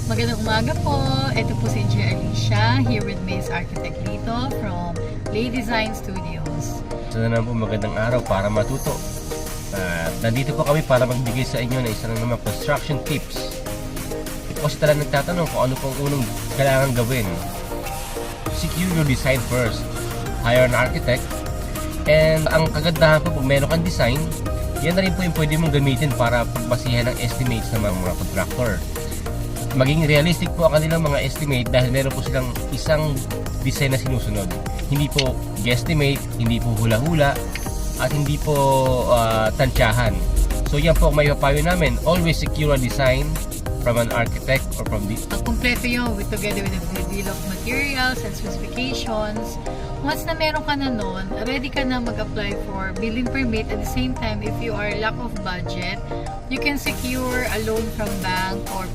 Magandang umaga po. Ito po si Engineer Alicia here with Miss Architect Lito from Lay Design Studios. So na po magandang araw para matuto. Nandito po kami para magbigay sa inyo ng isang naman construction tips. Ito kasi talagang nagtatanong kung ano pong unang kailangan gawin. Secure your design first. Hire an architect. And ang kagandahan po, pag meron kang design, yan na rin po yung pwede mong gamitin para pagbasihan ng estimates ng mga contractor. Maging realistic po ang kanilang mga estimate dahil meron po silang isang design na sinusunod. Hindi po guesstimate, hindi po hula-hula, at hindi po tansyahan. So yan po ang may papayo namin. Always secure a design from an architect or from the... Kompleto yun together with the bill of materials and specifications. Once na meron ka na nun, ready ka na mag-apply for building permit. At the same time, if you are lack of budget, you can secure a loan from bank or